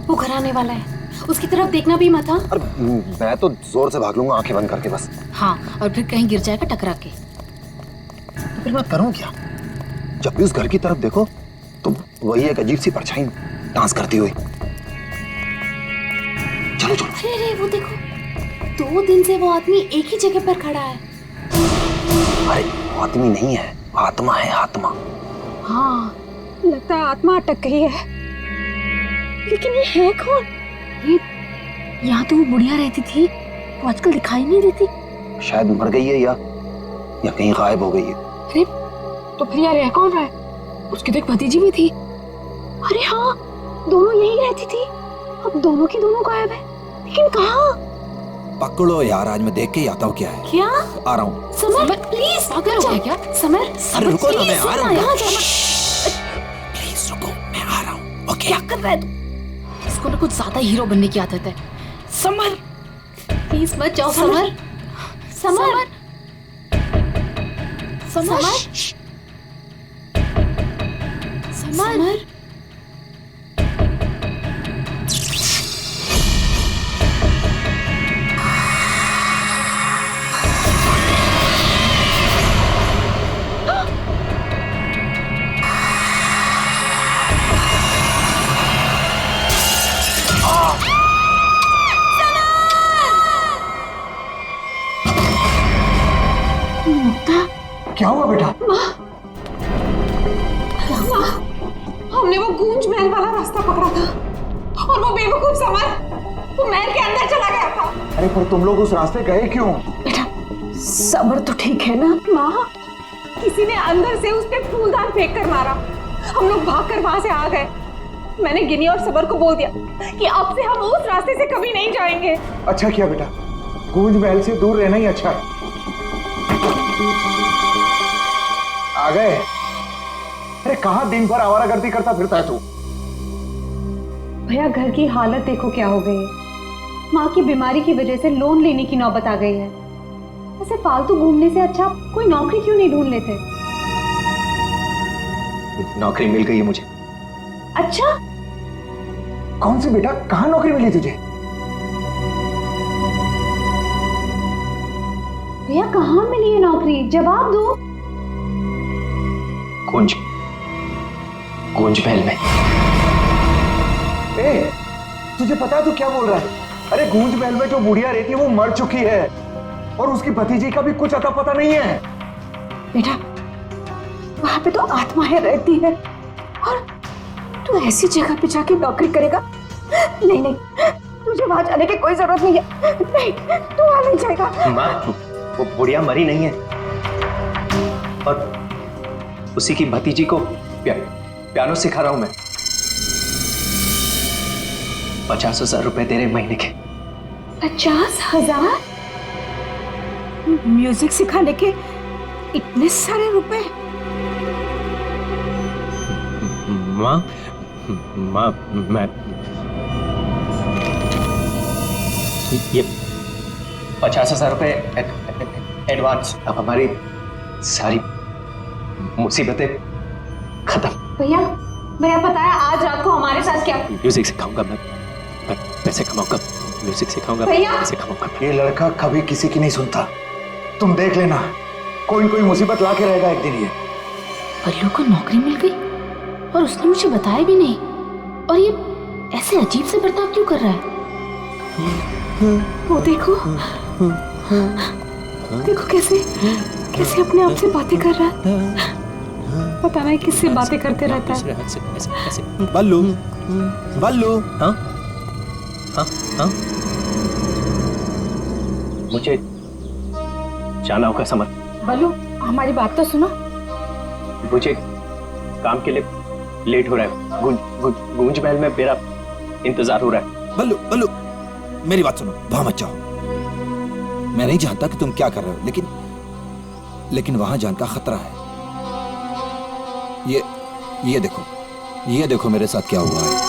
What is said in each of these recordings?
वो घर आने वाला है, उसकी तरफ देखना भी मत। हाँ अरे मैं तो जोर से भाग लूंगा आंखें बंद करके बस। हाँ, और फिर कहीं गिर जाएगा टकरा के। तो फिर मैं करूं क्या? जब भी उस घर की तरफ देखो तो वही एक अजीब सी परछाई डांस करती हुई। चलो चलो। अरे वो देखो, 2 दिन से वो आदमी एक ही जगह पर खड़ा है। अरे आदमी नहीं है, आत्मा है, आत्मा। हाँ, लगता है आत्मा अटक गई है। लेकिन ये है कौन? ये यहाँ तो वो बुढ़िया रहती थी, वो आजकल दिखाई नहीं देती। शायद मर गई है या कहीं गायब हो गई है। अरे तो फिर यार रह कौन रहा है? उसकी तो एक भतीजी भी थी। अरे हाँ, दोनों यही रहती थी। अब दोनों की दोनों गायब है, लेकिन कहाँ? पकड़ो यार, आज मैं देख के ही आता हूँ क्या है। क्या? आ रहा हूँ। समर प्लीज, पागल हो गया क्या? समर, अरे रुको ना, मैं आ रहा हूँ। यहाँ जाना। प्लीज रुको, मैं आ रहा हूँ। ओके। क्या कर रहा है तू? इसको ना कुछ ज्यादा हीरो बनने की आदत है। समर प्लीज मत जाओ। Summer, summer, summer, summer. क्या हुआ बेटा? हमने वो गूंज महल वाला रास्ता पकड़ा था और वो बेवकूफ समर वो महल के अंदर चला गया था। अरे पर तुम लोग उस रास्ते गए क्यों? बेटा समर तो ठीक है ना? माँ, किसी ने अंदर से उस पे फूलदान फेंक कर मारा। हम लोग भागकर वहां से आ गए। मैंने गिनी और सबर को बोल दिया कि अब से हम उस रास्ते से कभी नहीं जाएंगे। अच्छा किया बेटा, गूंज महल से दूर रहना ही अच्छा है। आ गए? अरे कहाँ दिन भर आवारागर्दी करता फिरता है तू? भैया घर की हालत देखो क्या हो गई है। माँ की बीमारी की वजह से लोन लेने की नौबत आ गई है। ऐसे फालतू घूमने से अच्छा कोई नौकरी क्यों नहीं ढूंढ लेते? नौकरी मिल गई है मुझे। अच्छा? कौन सी बेटा, कहाँ नौकरी मिली तुझे? भैया कहाँ मिली है नौकरी? जवाब दो। गूंज महल में। ए, तुझे पता है तू क्या बोल रहा है? अरे गूंज महल में जो बुढ़िया रहती है वो मर चुकी है और उसकी भतीजी का भी कुछ अता पता नहीं है। बेटा वहां पे तो आत्माएं रहती है और तू ऐसी जगह पे जाके नौकरी करेगा? नहीं नहीं, तुझे वहां जाने की कोई जरूरत नहीं है। नहीं, तू वहां नहीं जाएगा। माँ, वो बुढ़िया मरी नहीं है और उसी की भतीजी को पियानो सिखा रहा हूं मैं। 50,000 रुपए दे रहे महीने के। 50,000? म्यूजिक सिखाने के इतने सारे रुपए? माँ, मैं ये 50,000 रुपए एडवांस। अब हमारी सारी मुसीबतें खत्म। भैया पता है आज रात को हमारे साथ क्या? म्यूजिक सिखाऊंगा मैं पैसे कमाऊंगा। म्यूजिक सिखाऊंगा, पैसे कमाऊंगा। ये लड़का कभी किसी की नहीं सुनता, तुम देख लेना कोई कोई मुसीबत ला के रहेगा एक दिन ये। बल्लू को नौकरी मिल गई और उसने मुझे बताया भी नहीं। और ये ऐसे अजीब से बर्ताव क्यों कर रहा है? वो देखो देखो कैसे अपने आप से बातें कर रहा है। पता नहीं किससे बातें करते रहता है। बल्लू, बल्लू। हाँ हाँ हाँ, मुझे जाना होगा समर। बल्लू हमारी बात तो सुनो। मुझे काम के लिए लेट हो रहा है। गूंज महल में मेरा इंतजार हो रहा है। बल्लू, बल्लू मेरी बात सुनो, वहां मत जाओ। मैं नहीं जानता कि तुम क्या कर रहे हो, लेकिन वहां जान का खतरा है। ये देखो मेरे साथ क्या हुआ है।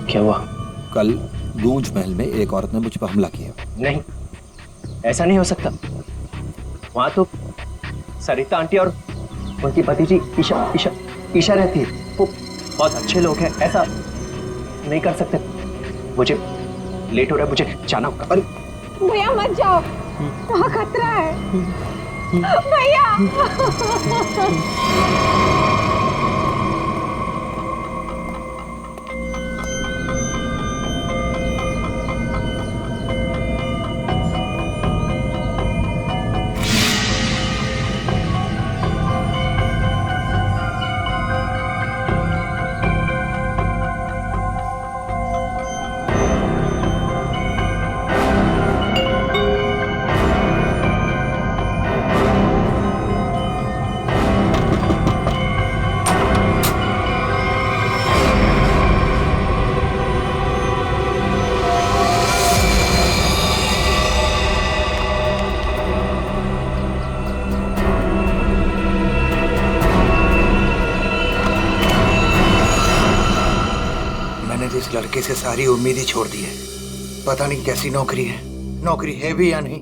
क्या हुआ? कल गूंज महल में एक औरत ने मुझ पर हमला किया। नहीं, ऐसा नहीं हो सकता। वहां तो सरिता आंटी और उनकी भतीजी ईशा ईशा ईशा रहती है। वो बहुत अच्छे लोग हैं, ऐसा नहीं कर सकते। मुझे लेट हो रहा है, मुझे जाना होगा। अरे भैया मत जाओ, वहाँ खतरा है भैया। इस लड़के से सारी उम्मीद ही छोड़ दी है। पता नहीं कैसी नौकरी है भी या नहीं।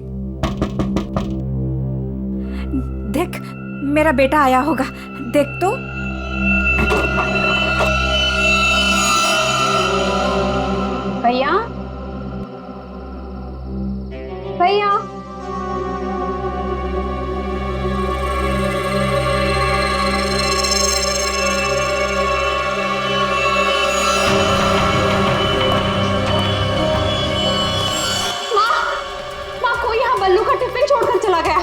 देख, मेरा बेटा आया होगा, देख तो। भैया भैया बल्लू का टिफिन छोड़कर चला गया।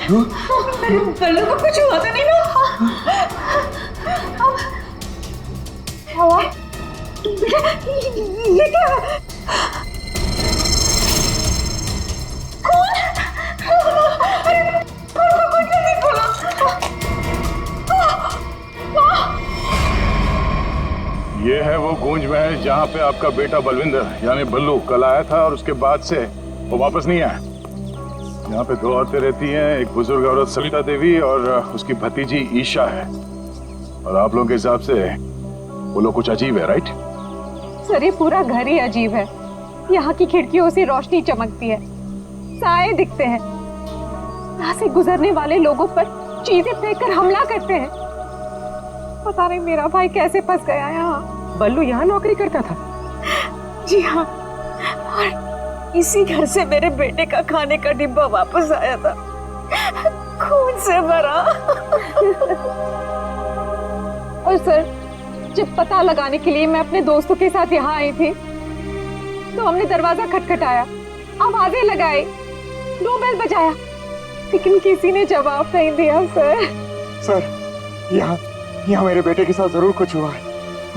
बल्लू को कुछ हुआ तो नहीं ना? ये क्या है? कौन? अरे कौन जल्दी खोलो। ये है वो गूंज महल जहाँ पे आपका बेटा बलविंदर यानी बल्लू कल आया था और उसके बाद से वो वापस नहीं आया। यहाँ पे 2 औरतें रहती हैं, एक बुजुर्ग औरत सरिता देवी और उसकी भतीजी ईशा है। और आप लोगों के हिसाब से वो लोग कुछ अजीब है, राइट? सर, ये पूरा घर ही अजीब है। यहाँ की खिड़कियों से रोशनी चमकती है, साए दिखते हैं, यहाँ से गुजरने वाले लोगों पर चीजें फेंककर हमला करते हैं। पता नहीं मेरा भाई कैसे फंस गया यहाँ। बल्लू यहाँ नौकरी करता था? जी हाँ, और इसी घर से मेरे बेटे का खाने का डिब्बा वापस आया था, खून से भरा। और सर, जब पता लगाने के लिए मैं अपने दोस्तों के साथ यहाँ आई थी तो हमने दरवाजा खटखटाया, आवाजें लगाई, डोरबेल बजाया, लेकिन किसी ने जवाब नहीं दिया। सर, यहाँ मेरे बेटे के साथ जरूर कुछ हुआ है।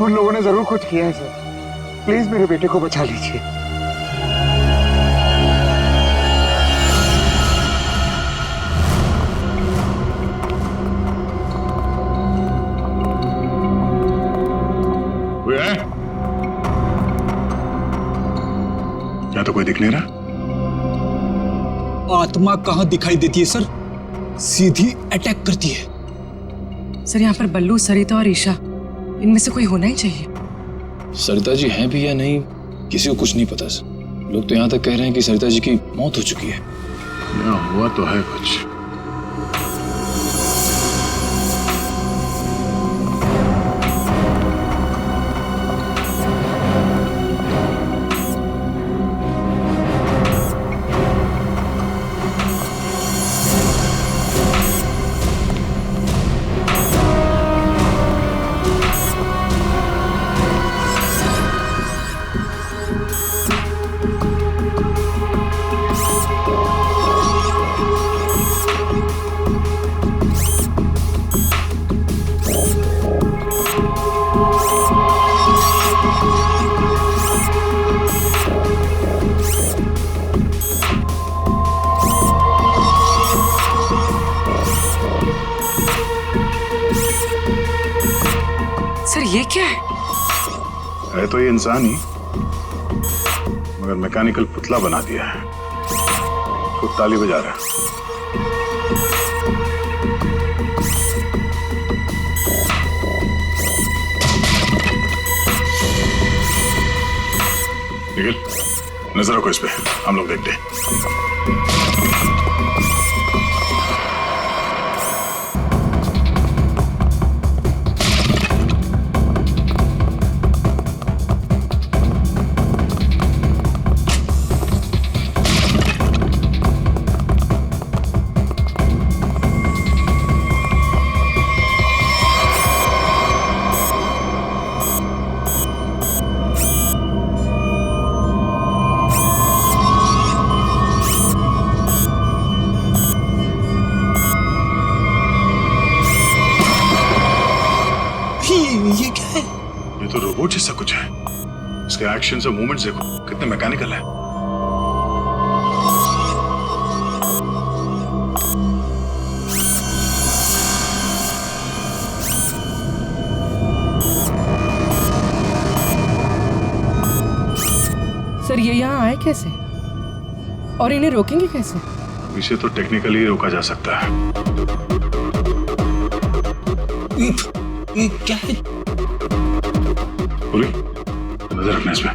उन लोगों ने जरूर कुछ किया है सर। प्लीज मेरे बेटे को बचा लीजिए। क्या तो कोई दिख नहीं रहा? आत्मा कहाँ दिखाई देती है सर, सीधी अटैक करती है। सर, यहाँ पर बल्लू, सरिता और ईशा, इनमें से कोई होना ही चाहिए। सरिता जी हैं भी या नहीं, किसी को कुछ नहीं पता सर। लोग तो यहाँ तक कह रहे हैं कि सरिता जी की मौत हो चुकी है। यहाँ हुआ तो है कुछ। सर, ये क्या है तो ये इंसान ही, मगर मैकेनिकल पुतला बना दिया है। खुद ताली बजा रहा है। निखिल, नजर रखो इस पे, हम लोग देखते हैं। ये तो रोबोट जैसा कुछ है। इसके एक्शन और मूवमेंट्स देखो कितने मैकेनिकल है। सर ये यहाँ आए कैसे और इन्हें रोकेंगे कैसे? इसे तो टेक्निकली रोका जा सकता है। ये क्या है? बोली नजर रखना इसमें।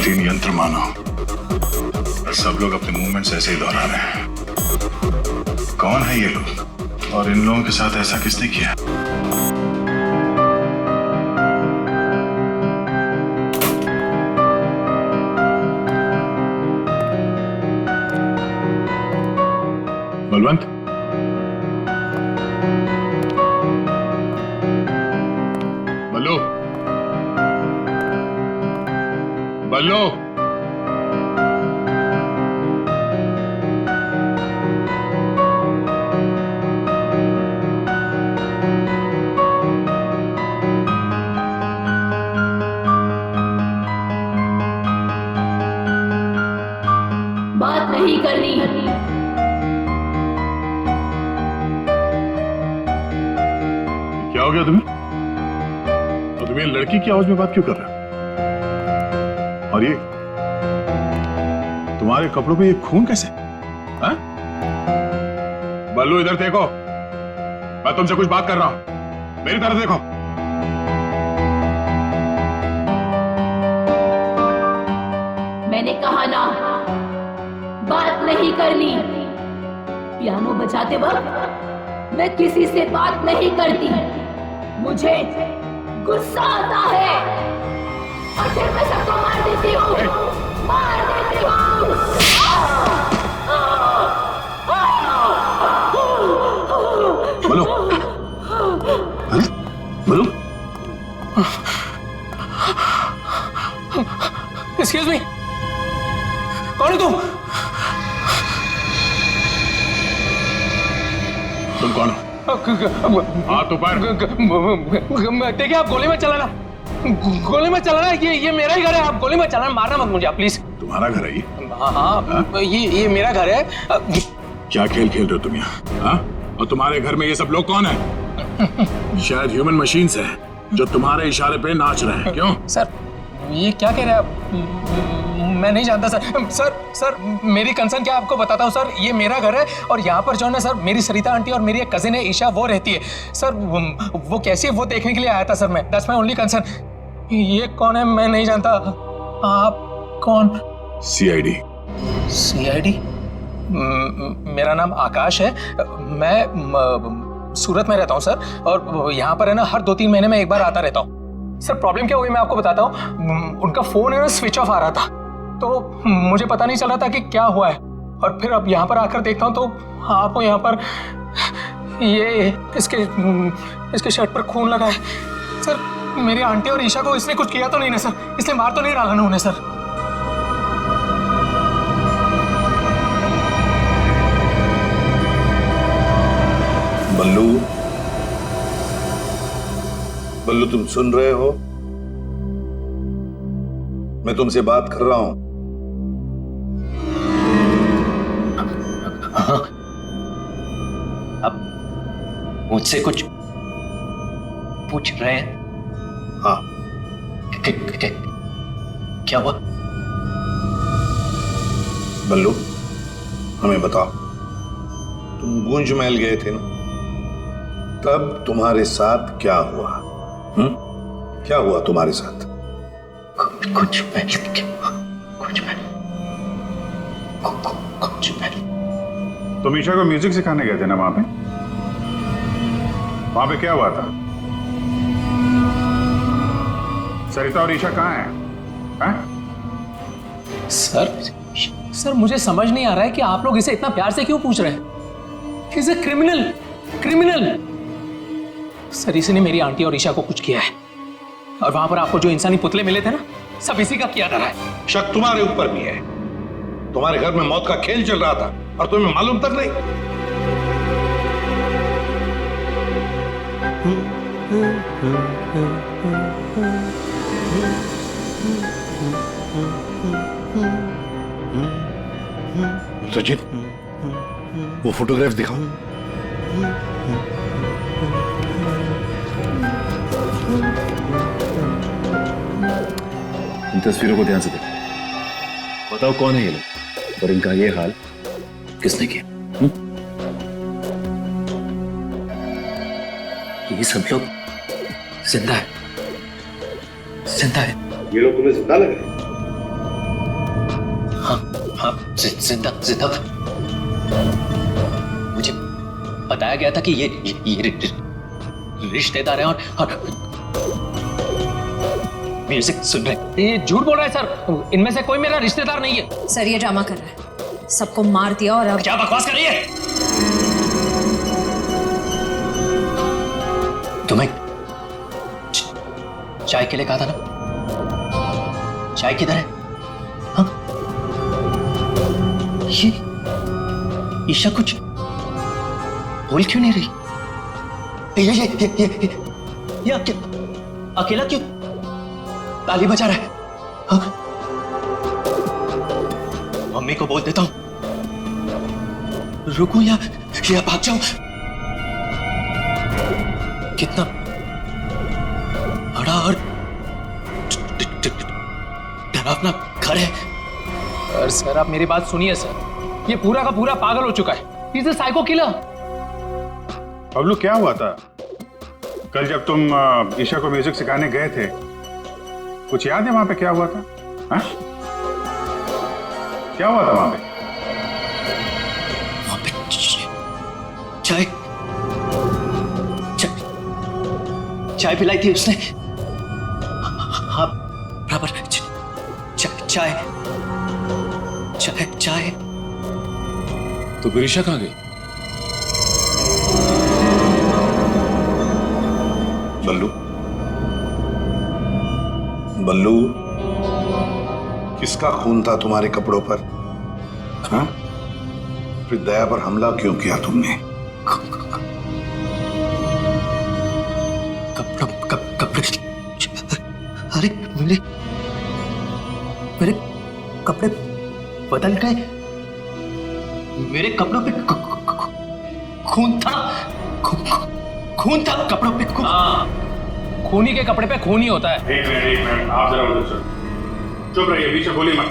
तीन यंत्र मानो, सब लोग अपने मूवमेंट्स ऐसे ही दोहरा रहे हैं। कौन है ये लोग और इन लोगों के साथ ऐसा किसने किया? बलवंत, बल्लू, बल्लू, बात नहीं करनी। क्या हो गया तुम्हें? और तुम ये लड़की की आवाज में बात क्यों कर रहे हो? और ये तुम्हारे कपड़ों पे ये खून कैसे? हाँ? बल्लू इधर देखो, मैं तुमसे कुछ बात कर रहा हूं, मेरी तरफ देखो। मैंने कहा ना, बात नहीं करनी। पियानो बजाते वक्त मैं किसी से बात नहीं करती। मुझे गुस्सा आता है और फिर मैं सबको मार देती हूँ, मार देती हूँ। बोलो, बोलो। एक्सक्यूज मी, कौन हो तुम? तुम कौन हो? हाथ ऊपर। देखिए आप गोली मत चलाना, गोली मत चलाना। ये मेरा ही घर है, आप गोली मत चलाना, मारना मत मुझे आप प्लीज। तुम्हारा घर है ये? हाँ, ये मेरा घर है। क्या खेल खेल रहे हो तुम यहाँ? हाँ? और तुम्हारे घर में ये सब लोग कौन है? शायद ह्यूमन मशीन्स हैं जो तुम्हारे इशारे पे नाच रहे हैं। क्यों? सर ये क्या कह रहे हैं आप? मैं नहीं जानता सर मेरी कंसर्न क्या आपको बताता हूँ सर। ये मेरा घर है और यहाँ पर जो है ना सर, मेरी सरिता आंटी और मेरी एक कजिन है ईशा, वो रहती है सर। वो कैसी है वो देखने के लिए आया था सर मैं। That's my only concern. ये कौन है मैं नहीं जानता। आप कौन? सीआईडी। सीआईडी? मेरा नाम आकाश है। मैं सूरत में रहता हूँ सर, और यहाँ पर है ना हर 2-3 महीने में एक बार आता रहता हूँ। सर प्रॉब्लम क्या हुई मैं आपको बताता हूँ। उनका फोन है ना स्विच ऑफ आ रहा था, तो मुझे पता नहीं चल रहा था कि क्या हुआ है। और फिर अब यहाँ पर आकर देखता हूँ तो आपको यहाँ पर ये इसके शर्ट पर खून लगा है सर। मेरी आंटी और ईशा को इसने कुछ किया तो नहीं ना सर? इसने मार तो नहीं डाला ना उन्हें सर? बल्लू तुम सुन रहे हो? मैं तुमसे बात कर रहा हूं। हाँ, अब मुझसे कुछ पूछ रहे हैं? हाँ। क्या हुआ? बल्लू हमें बताओ, तुम गूंज महल गए थे ना, तब तुम्हारे साथ क्या हुआ? क्या हुआ तुम्हारे साथ? कुछ तुम ईशा को म्यूजिक सिखाने गए थे ना वहां पे क्या हुआ था? सरिता और ईशा कहाँ हैं? सर मुझे समझ नहीं आ रहा है कि आप लोग इसे इतना प्यार से क्यों पूछ रहे हैं? He's a criminal। सर इसी ने मेरी आंटी और ईशा को कुछ किया है, और वहां पर आपको जो इंसानी पुतले मिले थे ना, सब इसी का किया धरा है। शक तुम्हारे ऊपर भी है। तुम्हारे घर में मौत का खेल चल रहा था और तुम्हें मालूम तक नहीं। सचिन, वो फोटोग्राफ दिखाओ। इन तस्वीरों को ध्यान से देखो, बताओ कौन है ये लोग और इनका ये हाल किसने किया? ये सब लोग जिंदा है। ये लोग तुम्हें जिंदा लग रहे हैं? हाँ, जिंदा। मुझे बताया गया था कि ये रिश्तेदार हैं और म्यूजिक सुन रहे। ये झूठ बोल रहा है सर, इनमें से कोई मेरा रिश्तेदार नहीं है। सर ये ड्रामा कर रहा है, सबको मार दिया और अब क्या बकवास कर रही है? तुम्हें चाय के लिए कहा था ना, चाय किधर है? हाँ? ये ईशा कुछ बोल क्यों नहीं रही? ये अकेला क्यों ताली बजा रहा है? हाँ? मम्मी को बोल देता हूं, रुकूं या भाग जाऊं? कितना बड़ा और डरावना घर है। सर आप मेरी बात सुनिए सर, ये पूरा का पूरा पागल हो चुका है। He's a psycho killer। Bablu क्या हुआ था कल जब तुम ईशा को म्यूजिक सिखाने गए थे? कुछ याद है वहां पे क्या हुआ था? हाँ? क्या हुआ था वहां पे? चाय पिलाई थी उसने। हाँ बराबर। चाय। तो फिर ईशा कहाँ गई? बल्लू, किसका खून था तुम्हारे कपड़ों पर? हाँ? फिर दया पर हमला क्यों किया तुमने? कपड़े। अरे मेरे कपड़े बदल गए। मेरे कपड़ों पे खून था। खून था कपड़ों पे। खूनी के कपड़े पे खून ही होता है। एक मिनट, आप जरा उधर चलो। चुप रहिए, बीच में बोलिए मत।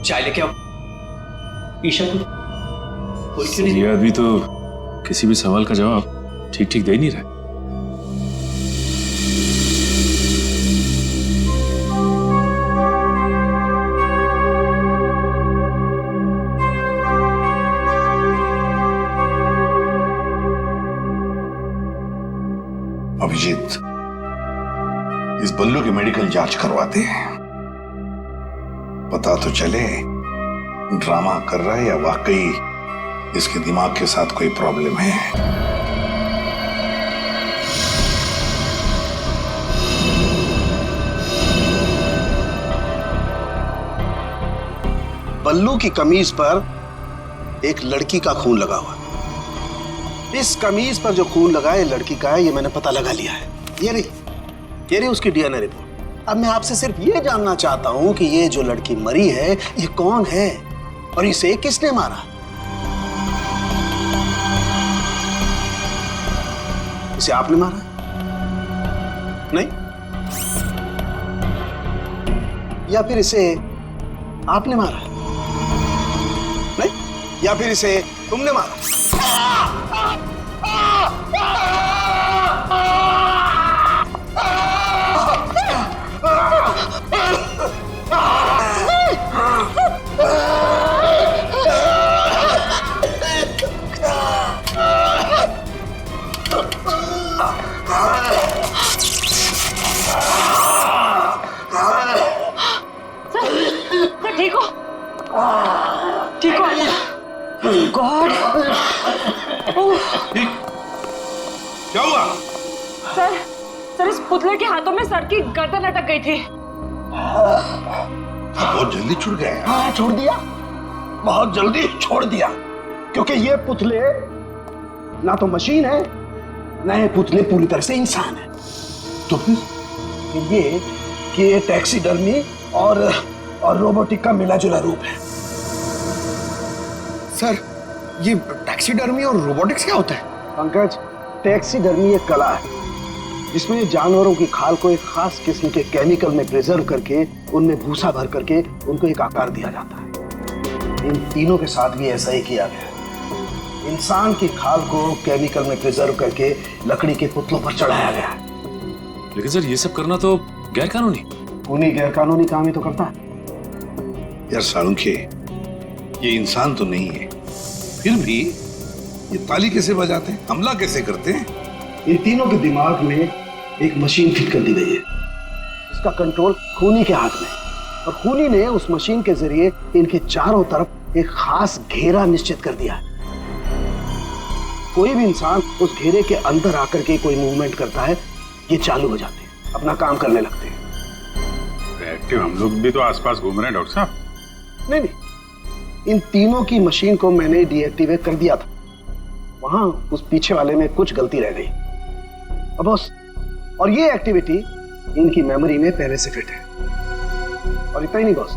चाय लेके आओ। ईशा को ये आदमी तो किसी भी सवाल का जवाब ठीक दे नहीं रहा। अभिजीत, इस बल्लू की मेडिकल जांच करवाते हैं, पता तो चले ड्रामा कर रहा है या वाकई इसके दिमाग के साथ कोई प्रॉब्लम है। बल्लू की कमीज पर एक लड़की का खून लगा हुआ। इस कमीज पर जो खून लगा है लड़की का है, ये मैंने पता लगा लिया है। ये रही उसकी डीएनए रिपोर्ट। अब मैं आपसे सिर्फ ये जानना चाहता हूं कि ये जो लड़की मरी है ये कौन है और इसे किसने मारा? इसे आपने मारा? नहीं? या फिर इसे आपने मारा? नहीं? या फिर इसे तुमने मारा? ठीक हो गॉड। क्या हुआ? सर इस पुतले के हाथों में सर की गर्दन अटक गई थी। बहुत जल्दी छूट गया। हाँ, छोड़ दिया, बहुत जल्दी छोड़ दिया, क्योंकि ये पुतले ना तो मशीन है, ना ये पुतले पूरी तरह से इंसान है। तो फिर ये कि ये टैक्सीडर्मी और रोबोटिक का मिला जुला रूप है। सर, ये टैक्सीडर्मी और रोबोटिक्स क्या होता है? पंकज, टैक्सीडर्मी एक कला है जिसमें जानवरों की खाल को एक खास किस्म के केमिकल में प्रिजर्व करके उनमें भूसा भर करके उनको एक आकार दिया जाता है। इन तीनों के साथ भी ऐसा ही किया गया है। इंसान की खाल को केमिकल में प्रिजर्व करके लकड़ी के पुतलों पर चढ़ाया गया है। लेकिन सर ये सब करना तो गैर कानूनी। उन्हीं गैर कानूनी काम ही तो करता है। यार सालुंखे, ये इंसान तो नहीं है, फिर भी ये ताली कैसे बजाते हैं, हमला कैसे करते हैं? इन तीनों के दिमाग में एक मशीन फिट कर दी गई है। इसका कंट्रोल खूनी के हाथ में, और खूनी ने उस मशीन के जरिए इनके चारों तरफ एक खास घेरा निश्चित कर दिया है। कोई भी इंसान उस घेरे के अंदर आकर के कोई मूवमेंट करता है, ये चालू हो जाते हैं, अपना काम करने लगते हैं। एक्टिव हम लोग भी तो आसपास घूम रहे हैं डॉक्टर साहब। नहीं, इन तीनों की मशीन को मैंने डीएक्टिवेट कर दिया था। वहां उस पीछे वाले में कुछ गलती रह गई। अब बॉस, और ये एक्टिविटी इनकी मेमोरी में पहले से फिट है। और इतना ही नहीं बॉस,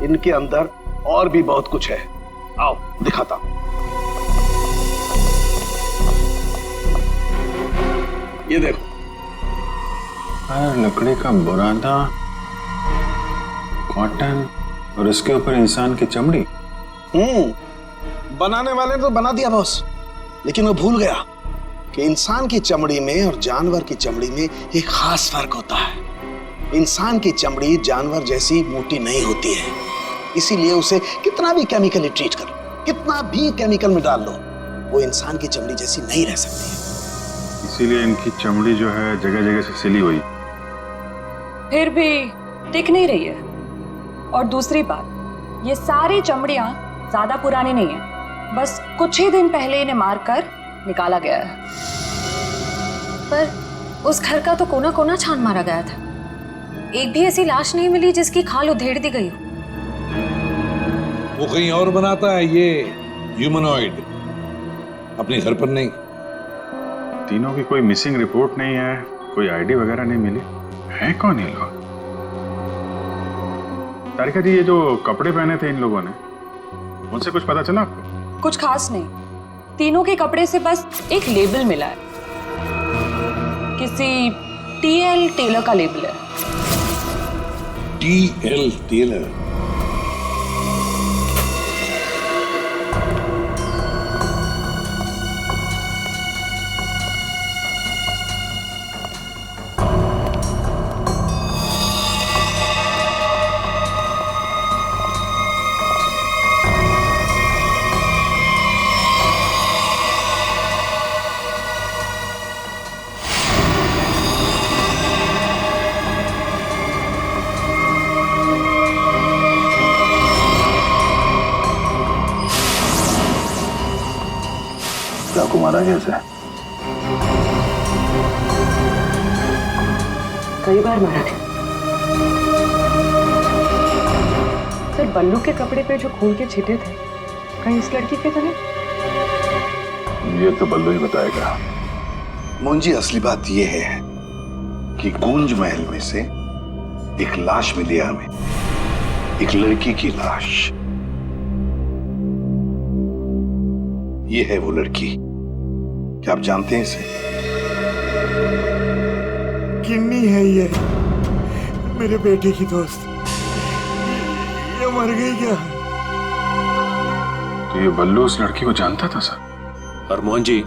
इनके अंदर और भी बहुत कुछ है। आओ दिखाता हूं। ये देखो, लकड़ी का बुरादा, कॉटन और इसके ऊपर इंसान की चमड़ी। बनाने वाले ने तो बना दिया बॉस, लेकिन वो भूल गया कि इंसान की चमड़ी में और जानवर की चमड़ी में एक खास फर्क होता है। इंसान की चमड़ी जानवर जैसी मोटी नहीं होती है, इसीलिए उसे कितना भी केमिकली ट्रीट करो, कितना भी केमिकल में डाल लो, वो इंसान की चमड़ी जैसी नहीं रह सकती है। इसीलिए इनकी चमड़ी जो है जगह जगह से सिली हुई। फिर भी टिक नहीं रही है। और दूसरी बात, ये सारी चमड़ियां ज्यादा पुरानी नहीं है, बस कुछ ही दिन पहले इन्हें मारकर निकाला गया है। पर उस घर का तो कोना कोना छान मारा गया था, एक भी ऐसी लाश नहीं मिली जिसकी खाल उधेड़ दी गई हो। वो कहीं और बनाता है ये ह्यूमनॉइड, अपने घर पर नहीं। तीनों की कोई मिसिंग रिपोर्ट नहीं है, कोई आईडी वगैरह नहीं मिली। है कौन ये लोग? तारिका जी, ये जो कपड़े पहने थे इन लोगों ने, उनसे कुछ पता चला आपको? कुछ खास नहीं, तीनों के कपड़े से बस एक लेबल मिला है, किसी टीएल टेलर का लेबल है। TL Taylor? चाकू मारा कैसे? कई बार मारा था सर। बल्लू के कपड़े पे जो खून के छिटे थे, कहीं इस लड़की के तो नहीं? ये तो बल्लू ही बताएगा। मुंजी, असली बात यह है कि गूंज महल में से एक लाश मिली हमें, एक लड़की की लाश। ये है वो लड़की। क्या आप जानते हैं इसे? किन्नी है ये, मेरे बेटे की दोस्त। ये मर गई क्या? तो ये बल्लू उस लड़की को जानता था सर? और मोहन जी,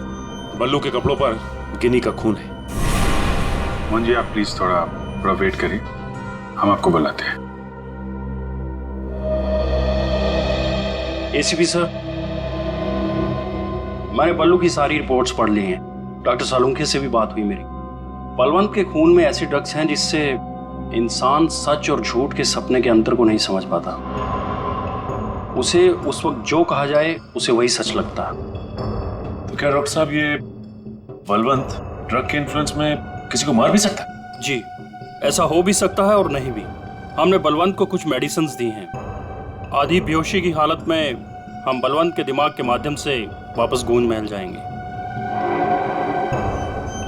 बल्लू के कपड़ों पर गिनी का खून है। मोहन जी, आप प्लीज थोड़ा वेट करिए, हम आपको बुलाते हैं। एसीपी सर, मैंने बल्लू की सारी रिपोर्ट्स पढ़ ली हैं। डॉक्टर सालुंखे से भी बात हुई मेरी। बलवंत के खून में ऐसे ड्रग्स हैं जिससे इंसान सच और झूठ के सपने के अंतर को नहीं समझ पाता। उसे उस वक्त जो कहा जाए उसे वही सच लगता है। तो क्या डॉक्टर साहब ये बलवंत ड्रग के इन्फ्लुएंस में किसी को मार भी सकता है? जी, ऐसा हो भी सकता है और नहीं भी। हमने बलवंत को कुछ मेडिसिन दी हैं। आधी बेहोशी की हालत में हम बलवंत के दिमाग के माध्यम से वापस गूंज महल जाएंगे।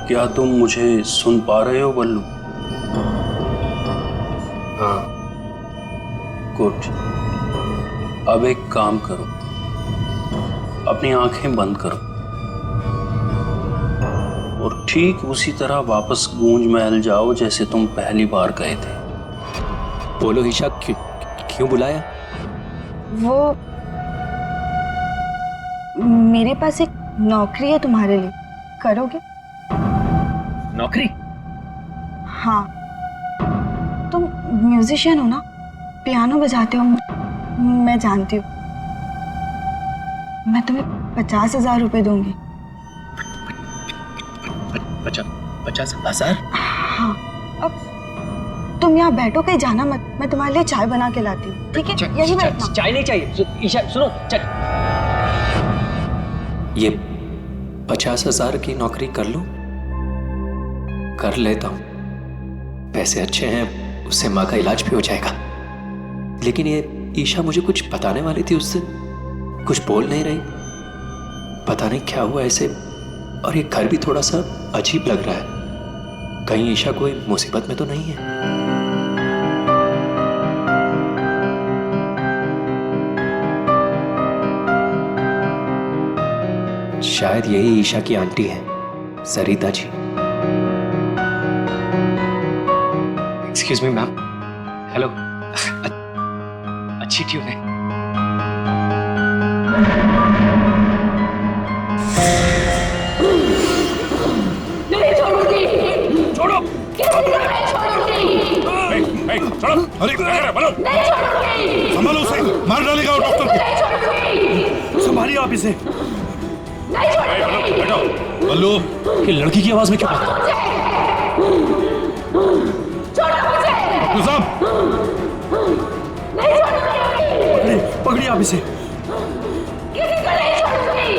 क्या तुम मुझे सुन पा रहे हो बल्लू? हाँ। गुड। अब एक काम करो, अपनी आंखें बंद करो और ठीक उसी तरह वापस गूंज महल जाओ जैसे तुम पहली बार गए थे। बोलो ईशा, क्यों बुलाया? वो मेरे पास एक नौकरी है तुम्हारे लिए, करोगे? नौकरी? हाँ, तुम म्यूजिशियन हो ना, पियानो बजाते हो, मैं जानती हूँ। मैं तुम्हें 50,000 रुपए दूंगी। 50,000? हाँ, अब तुम यहाँ बैठो, कहीं जाना मत, मैं तुम्हारे लिए चाय बना के लाती हूँ, ठीक है? यही बैठना। चाय नहीं चाहिए ईशा, सुनो। ये 50,000 की नौकरी कर लूं? कर लेता हूं, पैसे अच्छे हैं, उससे माँ का इलाज भी हो जाएगा। लेकिन ये ईशा मुझे कुछ बताने वाली थी, उससे कुछ बोल नहीं रही। पता नहीं क्या हुआ ऐसे, और ये घर भी थोड़ा सा अजीब लग रहा है। कहीं ईशा कोई मुसीबत में तो नहीं है? शायद यही ईशा की आंटी है, Sarita ji. Excuse me ma'am. Hello. अच्छी ट्यून है। नहीं छोड़ूंगी। छोड़ो। नहीं छोड़ूंगी। छोड़ो। अरे क्या कर रहे हो? नहीं छोड़ूंगी। संभालो उसे, मार डालेगा वो डॉक्टर को। नहीं छोड़ूंगी। संभालिए आप इसे। नहीं छोड़ूंगी। बल्लू, ये लड़की की आवाज में क्यों बात कर? छोड़ो मुझे। डॉक्टर साहब, नहीं छोड़ूंगी। पकड़िए आप इसे। किसी को नहीं छोड़ूंगी।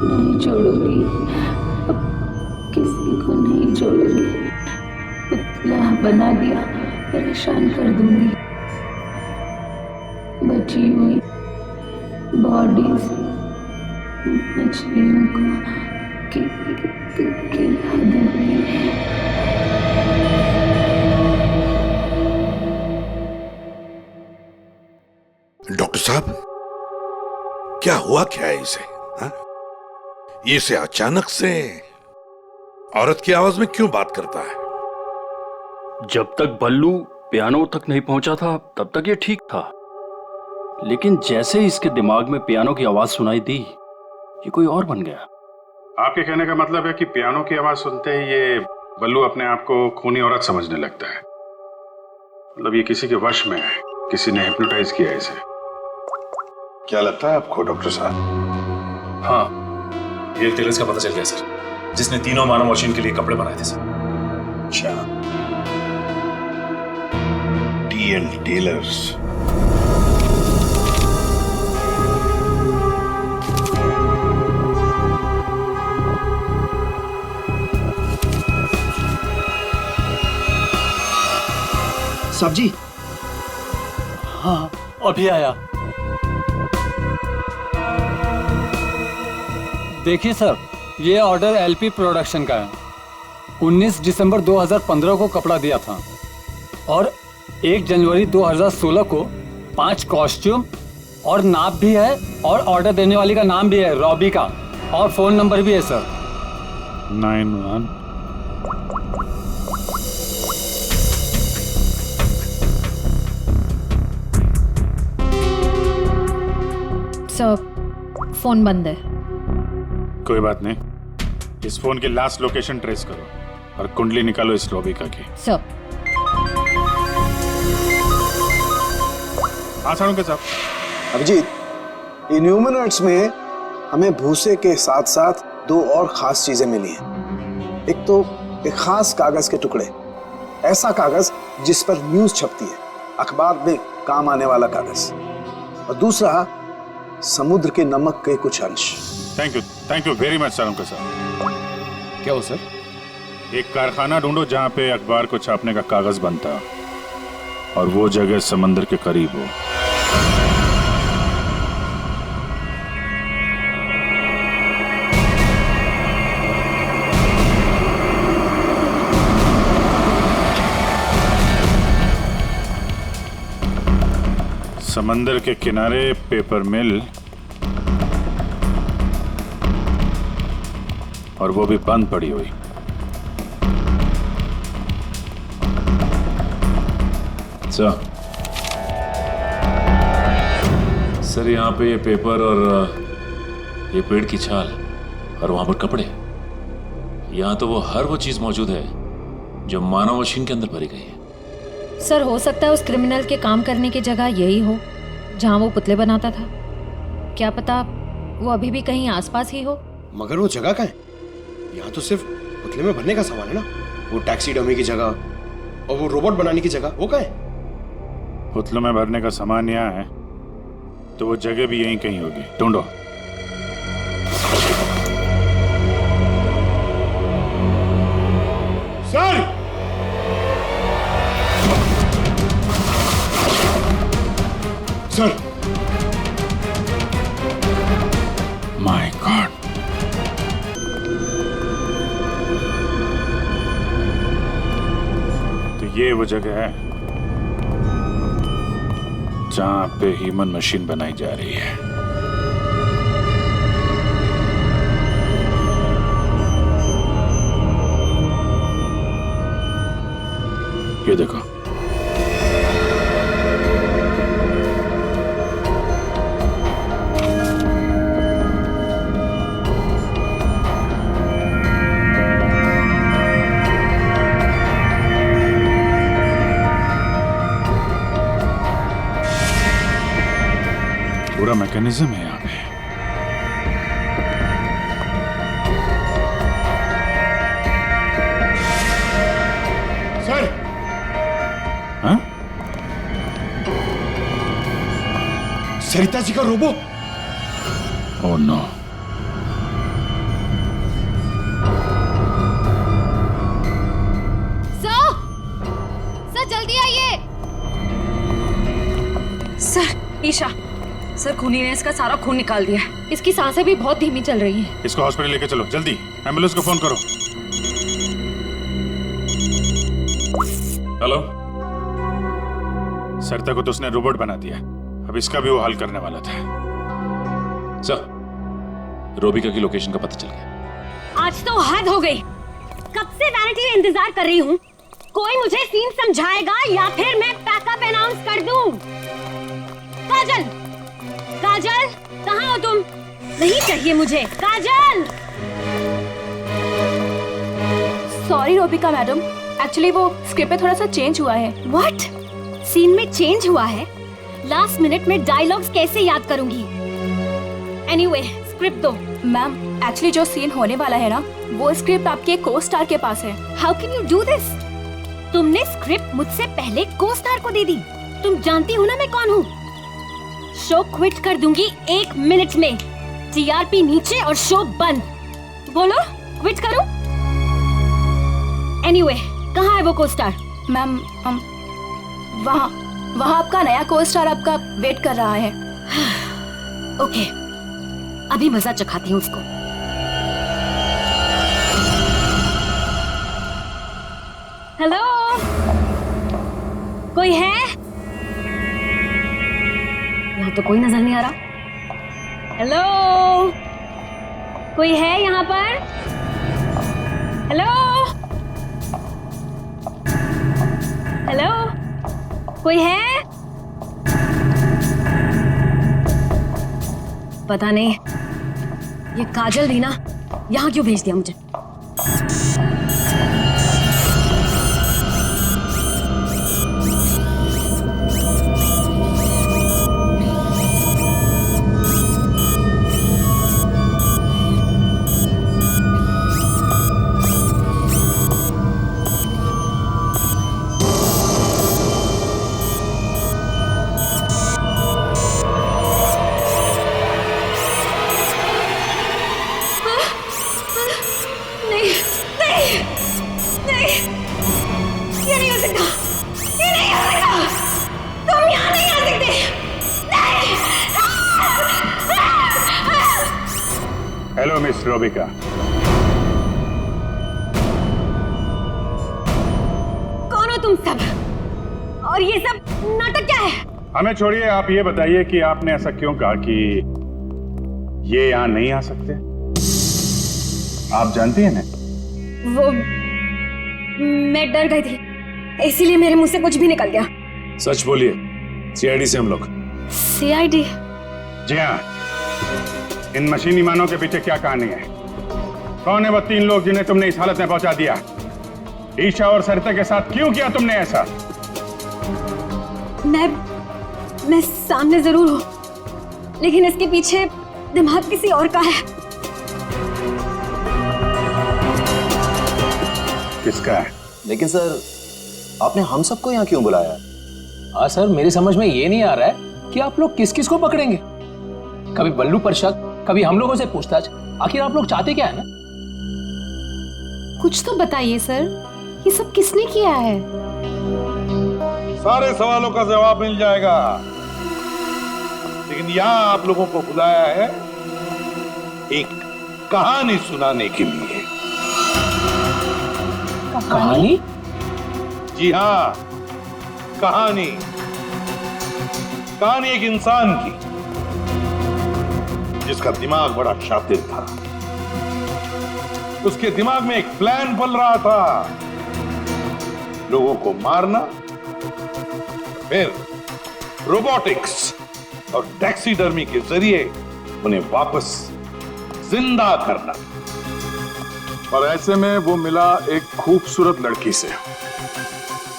नहीं छोड़ूंगी, किसी को नहीं छोड़ूंगी। पुतला बना दिया, परेशान कर दूंगी। बची हुई बॉडीज मछलियों को खिला दूंगी। डॉक्टर साहब, क्या हुआ क्या है इसे? हाँ? ये इसे अचानक से औरत की आवाज में क्यों बात करता है? जब तक बल्लू पियानो तक नहीं पहुंचा था तब तक ये ठीक था, लेकिन जैसे ही इसके दिमाग में पियानो की आवाज सुनाई दी, ये कोई और बन गया। आपके कहने का मतलब है कि पियानो की आवाज सुनते ही ये बल्लू अपने आप को खूनी औरत समझने लगता है। मतलब ये किसी के वश में है, किसी ने हिप्नोटाइज किया इसे। क्या लगता है आपको डॉक्टर साहब? हाँ, ये टेलर्स का पता चल गया सर, जिसने तीनों मानव मशीन के लिए कपड़े बनाए थे सर। अच्छा, टीएल टेलर्स। साहब जी। हाँ, अभी आया। देखिए सर, ये ऑर्डर एलपी प्रोडक्शन का है। 19 दिसंबर 2015 को कपड़ा दिया था और 1 जनवरी 2016 को 5 कॉस्ट्यूम और नाप भी है, और ऑर्डर देने वाली का नाम भी है, रॉबी का, और फोन नंबर भी है सर। 91 सर, फोन बंद है। कोई बात नहीं, इस फोन की लास्ट लोकेशन ट्रेस करो और कुंडली निकालो इस रॉबिका की। सर। हाँ साळुंखे साहब। अभिजीत, इन ह्यूमनट्स में हमें भूसे के साथ साथ दो और खास चीजें मिली हैं। एक तो एक खास कागज के टुकड़े, ऐसा कागज जिस पर न्यूज छपती है, अखबार में काम आने वाला कागज, और दूसरा समुद्र के नमक के कुछ अंश। Thank you very much sir. उनका सर क्या हो सर? एक कारखाना ढूंढो जहां पे अखबार को छापने का कागज बनता और वो जगह समंदर के करीब हो। समंदर के किनारे पेपर मिल, और वो भी बंद पड़ी हुई। सर यहाँ पे ये पेपर और ये पेड़ की छाल और वहां पर कपड़े, यहाँ तो हर वो चीज मौजूद है जो मानव मशीन के अंदर भरी गई है। सर हो सकता है उस क्रिमिनल के काम करने की जगह यही हो जहां वो पुतले बनाता था। क्या पता वो अभी भी कहीं आसपास ही हो। मगर वो जगह कहाँ है? यहाँ तो सिर्फ पुतले में भरने का सामान है ना। वो टैक्सी डमी की जगह और वो रोबोट बनाने की जगह, वो कहाँ है? पुतलों में भरने का सामान यहाँ है तो वो जगह भी यहीं कहीं होगी। ढूंढो। सर! सर! माय गॉड, तो ये वो जगह है जहां पे ह्यूमन मशीन बनाई जा रही है। ये देखो, पूरा मैकेनिज्म है यहाँ पे। सर! हाँ? सरिता जी का रोबो। Oh no. सर जल्दी आइए। सर ईशा, सर खूनी ने इसका सारा खून निकाल दिया। इसकी सांसें भी बहुत धीमी चल रही हैं। इसको हॉस्पिटल लेके चलो जल्दी। एम्बुलेंस को फोन करो। हेलो, सरिता को तो उसने रोबोट बना दिया, अब इसका भी वो हल करने वाला था। सर, रोबिका की लोकेशन का पता चल गया। आज तो हद हो गई। कब से वैनिटी में इंतजार कर रही हूँ। कोई मुझे सीन समझाएगा या फिर मैं पैकअप अनाउंस कर दूं। काजल, काजल कहाँ हो तुम? नहीं चाहिए मुझे काजल। सॉरी रोबिका मैडम, एक्चुअली वो स्क्रिप्ट में थोड़ा सा चेंज हुआ है। व्हाट? सीन में चेंज हुआ है? लास्ट मिनट में डायलॉग्स कैसे याद करूंगी? एनीवे, स्क्रिप्ट दो। मैम, एक्चुअली जो सीन होने वाला है ना, वो स्क्रिप्ट आपके को स्टार के पास है। How can you do this? तुमने स्क्रिप्ट मुझसे पहले को स्टार को दे दी। तुम जानती हो ना मैं कौन हूँ। शो क्विट कर दूंगी 1 मिनट में। टीआरपी नीचे और शो बंद। बोलो, क्विट करूं? एनीवे, कहाँ है वो को स्टार? मैम, वहाँ आपका नया को स्टार आपका वेट कर रहा है। ओके, अभी मजा चखाती हूँ उसको। हेलो, कोई है? यहाँ तो कोई नजर नहीं आ रहा। हेलो, कोई है यहाँ पर? हेलो, हेलो, कोई है? पता नहीं ये काजल भी ना यहाँ क्यों भेज दिया मुझे। नहीं, ये नहीं हो सकता, ये नहीं हो सकता, तुम यहाँ नहीं आ सकते, नहीं। Hello miss Robika. कौन हो तुम सब? और ये सब नाटक क्या है? हमें छोड़िए, आप ये बताइए कि आपने ऐसा क्यों कहा कि ये यहाँ नहीं आ सकते? आप जानती हैं ना? वो मैं डर गई थी, इसीलिए मेरे मुंह से कुछ भी निकल गया। सच बोलिए, सीआईडी से हम लोग। सीआईडी? जी हाँ। इन मशीनी मानव के पीछे क्या कहानी है? कौन है वो 3 लोग जिन्हें तुमने इस हालत में पहुंचा दिया? ईशा और सरिता के साथ क्यों किया तुमने ऐसा? मैं सामने जरूर हूं, लेकिन इसके पीछे दिमाग किसी और का है। किसका है? लेकिन सर, आपने हम सबको यहाँ क्यों बुलाया? हाँ सर, मेरी समझ में ये नहीं आ रहा है कि आप लोग किस किस को पकड़ेंगे। कभी बल्लू पर शक, कभी हम लोगों से पूछताछ। आखिर आप लोग चाहते क्या है ना? कुछ तो बताइए सर, ये सब किसने किया है? सारे सवालों का जवाब मिल जाएगा, लेकिन यहाँ आप लोगों को बुलाया है एक कहानी सुनाने के लिए। कहानी? जी हाँ, कहानी। कहानी एक इंसान की जिसका दिमाग बड़ा शातिर था। उसके दिमाग में एक प्लान पल रहा था, लोगों को मारना, फिर रोबोटिक्स और टैक्सीडर्मी के जरिए उन्हें वापस जिंदा करना। और ऐसे में वो मिला एक खूबसूरत लड़की से,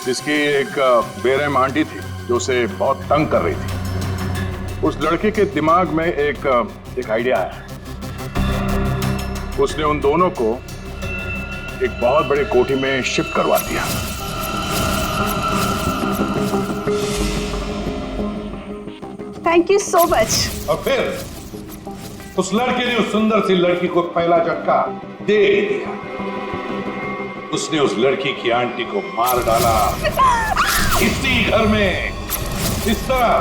जिसकी एक बेरहम आंटी थी जो उसे बहुत तंग कर रही थी। उस लड़के के दिमाग में एक आइडिया है। उसने उन दोनों को एक बहुत बड़े कोठी में शिफ्ट करवा दिया। Thank you so much. और फिर उस लड़के ने उस सुंदर सी लड़की को पहला झटका दे ही दिया। उसने उस लड़की की आंटी को मार डाला इसी घर में। इस तरह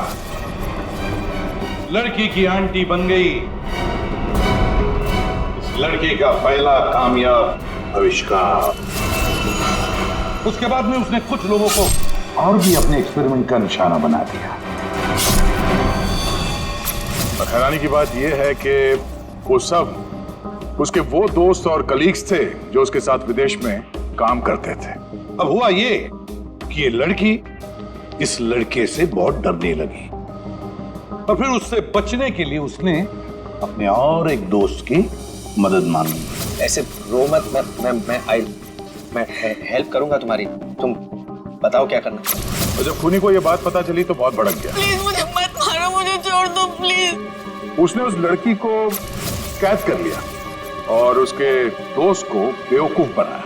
लड़की की आंटी बन गई इस लड़के का पहला कामयाब आविष्कार। उसके बाद में उसने कुछ लोगों को और भी अपने एक्सपेरिमेंट का निशाना बना दिया। हैरानी की बात यह है कि वो सब उसके वो दोस्त और कलीग्स थे जो उसके साथ विदेश में काम करते थे। अब हुआ ये कि ये लड़की इस लड़के से बहुत डरने लगी और फिर उससे बचने के लिए उसने अपने और एक दोस्त की मदद मांगी। ऐसे रो मत, मैं हेल्प करूंगा तुम्हारी, तुम बताओ क्या करना। और जब खूनी को ये बात पता चली तो बहुत भड़क गया। प्लीज मुझे मत मारो, मुझे छोड़ दो प्लीज। उसने उस लड़की को कैद कर लिया और उसके दोस्त को बेवकूफ बनाया।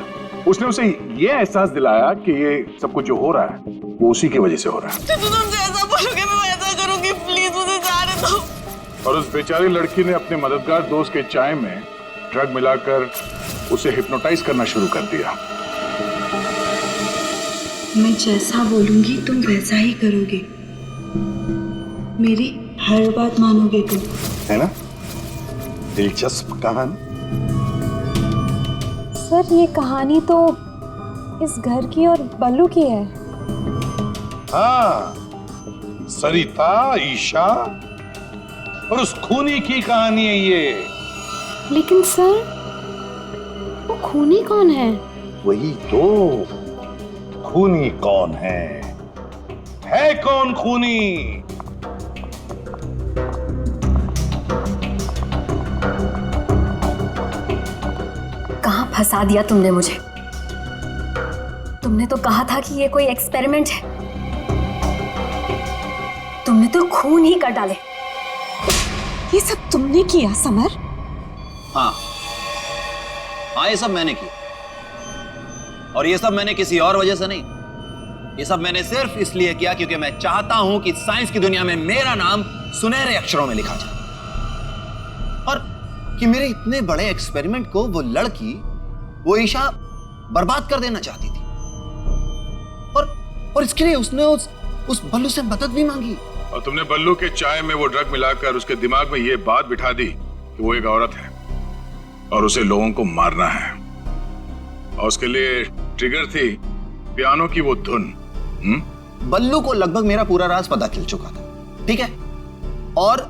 उसने उसे ये एहसास दिलाया कि ये सब कुछ जो हो रहा है वो उसी की वजह से हो रहा है। तो तुम जैसा बोलोगे मैं वैसा करूंगी, प्लीज मुझे जाने दो। और उस बेचारी लड़की ने अपने मददगार दोस्त के चाय में ड्रग मिलाकर उसे हिप्नोटाइज करना शुरू कर दिया। मैं जैसा बोलूंगी तुम वैसा ही करोगे, मेरी हर बात मानोगे तुम, है ना? दिलचस्प कहानी। सर ये कहानी तो इस घर की और बल्लू की है। हाँ, सरिता, ईशा और उस खूनी की कहानी है ये। लेकिन सर वो खूनी कौन है? वही तो, खूनी कौन है कौन खूनी? कहां फंसा दिया तुमने मुझे? तुमने तो कहा था कि ये कोई एक्सपेरिमेंट है, तुमने तो खून ही कर डाले। ये सब तुमने किया समर? हाँ, ये सब मैंने किया, और ये सब मैंने किसी और वजह से नहीं। ये सब मैंने सिर्फ इसलिए किया क्योंकि मैं चाहता हूं कि साइंस की दुनिया में मेरा नाम सुनहरे अक्षरों में लिखा जाए, और कि मेरे इतने बड़े एक्सपेरिमेंट को वो लड़की, वो ईशा बर्बाद कर देना चाहती थी। और इसके लिए उसने उस बल्लू से मदद भी मांगी। और तुमने बल्लू के चाय में वो ड्रग मिलाकर उसके दिमाग में ये बात बिठा दी कि वो एक औरत है और उसे लोगों को मारना है, और उसके लिए ट्रिगर थी पियानो की वो धुन। बल्लू को लगभग मेरा पूरा राज पता चल चुका था, ठीक है, और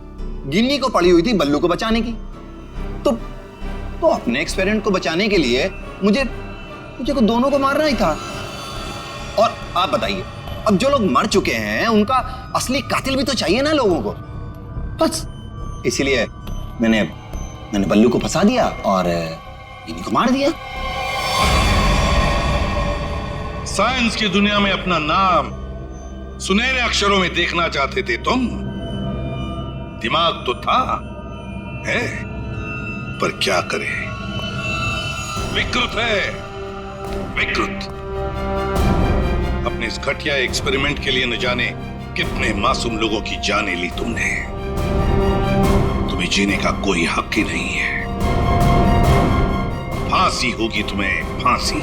गिन्नी को पड़ी हुई थी बल्लू को बचाने की। तो अपने एक्सपेरिमेंट को बचाने के लिए मुझे को दोनों को मारना ही था। और आप बताइए, अब जो लोग मर चुके हैं उनका असली कातिल भी तो चाहिए ना लोगों को। बस इसीलिए मैंने बल्लू को फंसा दिया और गिन्नी को मार दिया। साइंस की दुनिया में अपना नाम सुनहरे अक्षरों में देखना चाहते थे तुम। दिमाग तो था, है, पर क्या करें, विकृत है, विकृत। अपने इस घटिया एक्सपेरिमेंट के लिए न जाने कितने मासूम लोगों की जानें ली तुमने। तुम्हें जीने का कोई हक ही नहीं है। फांसी होगी तुम्हें, फांसी।